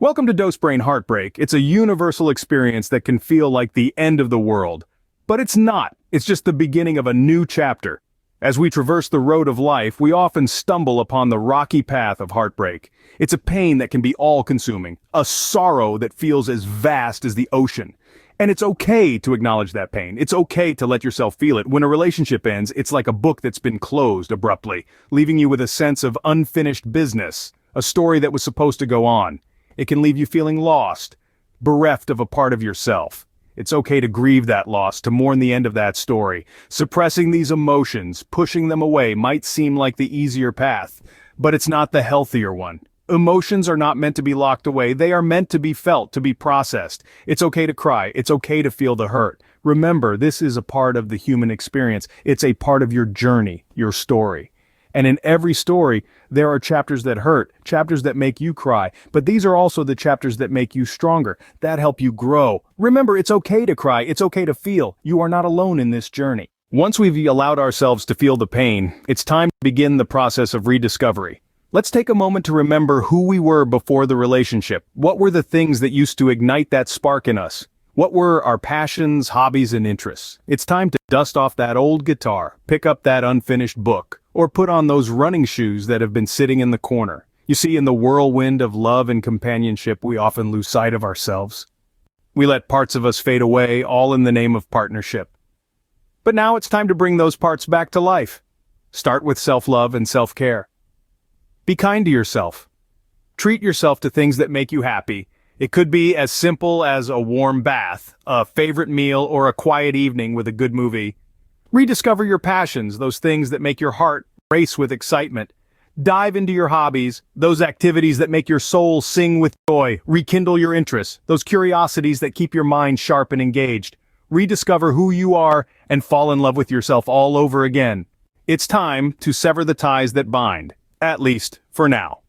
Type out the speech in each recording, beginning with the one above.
Welcome to Dose Brain Heartbreak. It's a universal experience that can feel like the end of the world. But it's not. It's just the beginning of a new chapter. As we traverse the road of life, we often stumble upon the rocky path of heartbreak. It's a pain that can be all-consuming, a sorrow that feels as vast as the ocean. And it's okay to acknowledge that pain. It's okay to let yourself feel it. When a relationship ends, it's like a book that's been closed abruptly, leaving you with a sense of unfinished business, a story that was supposed to go on. It can leave you feeling lost, bereft of a part of yourself. It's okay to grieve that loss, to mourn the end of that story. Suppressing these emotions, pushing them away might seem like the easier path, but it's not the healthier one. Emotions are not meant to be locked away. They are meant to be felt, to be processed. It's okay to cry. It's okay to feel the hurt. Remember, this is a part of the human experience. It's a part of your journey, your story. And in every story, there are chapters that hurt, chapters that make you cry, but these are also the chapters that make you stronger, that help you grow. Remember, it's okay to cry, it's okay to feel. You are not alone in this journey. Once we've allowed ourselves to feel the pain, it's time to begin the process of rediscovery. Let's take a moment to remember who we were before the relationship. What were the things that used to ignite that spark in us? What were our passions, hobbies, and interests? It's time to dust off that old guitar, pick up that unfinished book, or put on those running shoes that have been sitting in the corner. You see, in the whirlwind of love and companionship, we often lose sight of ourselves. We let parts of us fade away, all in the name of partnership. But now it's time to bring those parts back to life. Start with self-love and self-care. Be kind to yourself. Treat yourself to things that make you happy. It could be as simple as a warm bath, a favorite meal, or a quiet evening with a good movie. Rediscover your passions, those things that make your heart race with excitement. Dive into your hobbies, those activities that make your soul sing with joy. Rekindle your interests, those curiosities that keep your mind sharp and engaged. Rediscover who you are and fall in love with yourself all over again. It's time to sever the ties that bind, at least for now.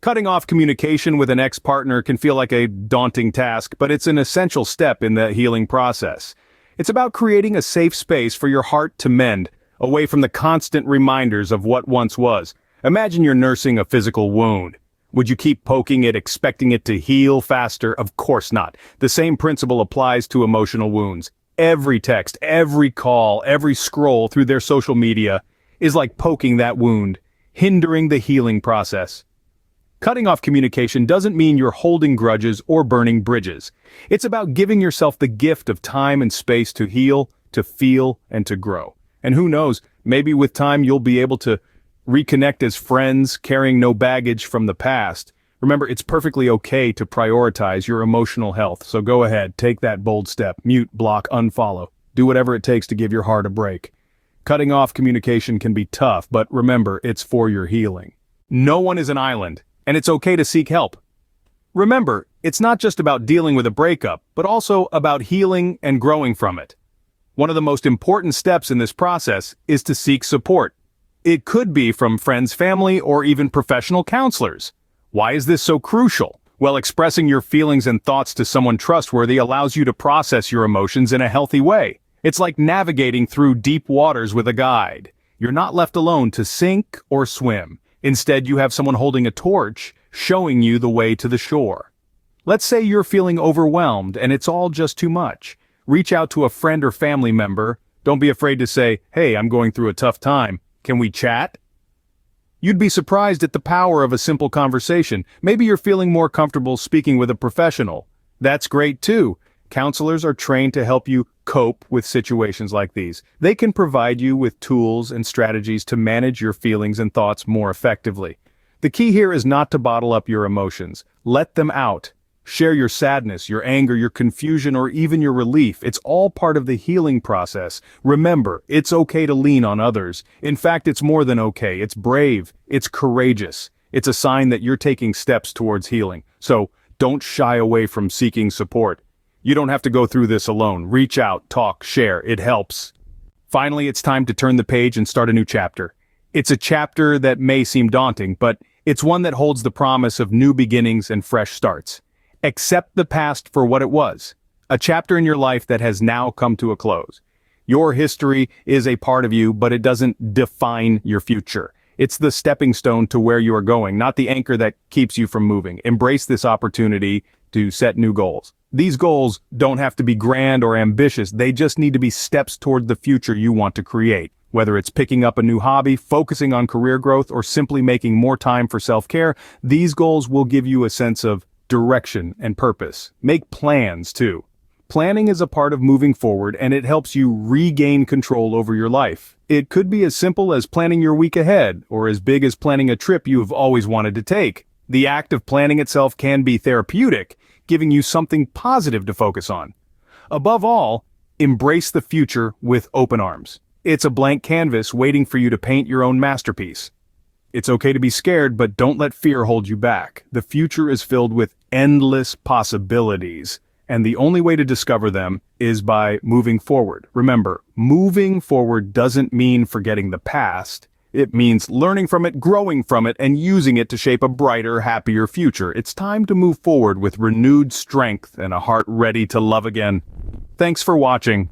Cutting off communication with an ex-partner can feel like a daunting task, but it's an essential step in the healing process. It's about creating a safe space for your heart to mend, away from the constant reminders of what once was. Imagine you're nursing a physical wound. Would you keep poking it, expecting it to heal faster? Of course not. The same principle applies to emotional wounds. Every text, every call, every scroll through their social media is like poking that wound, hindering the healing process. Cutting off communication doesn't mean you're holding grudges or burning bridges. It's about giving yourself the gift of time and space to heal, to feel, and to grow. And who knows, maybe with time you'll be able to reconnect as friends, carrying no baggage from the past. Remember, it's perfectly okay to prioritize your emotional health, so go ahead, take that bold step, mute, block, unfollow. Do whatever it takes to give your heart a break. Cutting off communication can be tough, but remember, it's for your healing. No one is an island. And it's okay to seek help. Remember, it's not just about dealing with a breakup, but also about healing and growing from it. One of the most important steps in this process is to seek support. It could be from friends, family, or even professional counselors. Why is this so crucial? Well, expressing your feelings and thoughts to someone trustworthy allows you to process your emotions in a healthy way. It's like navigating through deep waters with a guide. You're not left alone to sink or swim. Instead, you have someone holding a torch, showing you the way to the shore. Let's say you're feeling overwhelmed and it's all just too much. Reach out to a friend or family member. Don't be afraid to say, "Hey, I'm going through a tough time. Can we chat?" You'd be surprised at the power of a simple conversation. Maybe you're feeling more comfortable speaking with a professional. That's great too. Counselors are trained to help you cope with situations like these. They can provide you with tools and strategies to manage your feelings and thoughts more effectively. The key here is not to bottle up your emotions. Let them out. Share your sadness, your anger, your confusion, or even your relief. It's all part of the healing process. Remember, it's okay to lean on others. In fact, it's more than okay. It's brave. It's courageous. It's a sign that you're taking steps towards healing. So, don't shy away from seeking support. You don't have to go through this alone. Reach out, talk, share. It helps. Finally, it's time to turn the page and start a new chapter. It's a chapter that may seem daunting, but it's one that holds the promise of new beginnings and fresh starts. Accept the past for what it was, a chapter in your life that has now come to a close. Your history is a part of you, but it doesn't define your future. It's the stepping stone to where you are going, not the anchor that keeps you from moving. Embrace this opportunity to set new goals. These goals don't have to be grand or ambitious, they just need to be steps toward the future you want to create. Whether it's picking up a new hobby, focusing on career growth, or simply making more time for self-care, these goals will give you a sense of direction and purpose. Make plans, too. Planning is a part of moving forward, and it helps you regain control over your life. It could be as simple as planning your week ahead, or as big as planning a trip you have always wanted to take. The act of planning itself can be therapeutic, giving you something positive to focus on. Above all, embrace the future with open arms. It's a blank canvas waiting for you to paint your own masterpiece. It's okay to be scared, but don't let fear hold you back. The future is filled with endless possibilities, and the only way to discover them is by moving forward. Remember, moving forward doesn't mean forgetting the past. It means learning from it, growing from it, and using it to shape a brighter, happier future. It's time to move forward with renewed strength and a heart ready to love again. Thanks for watching.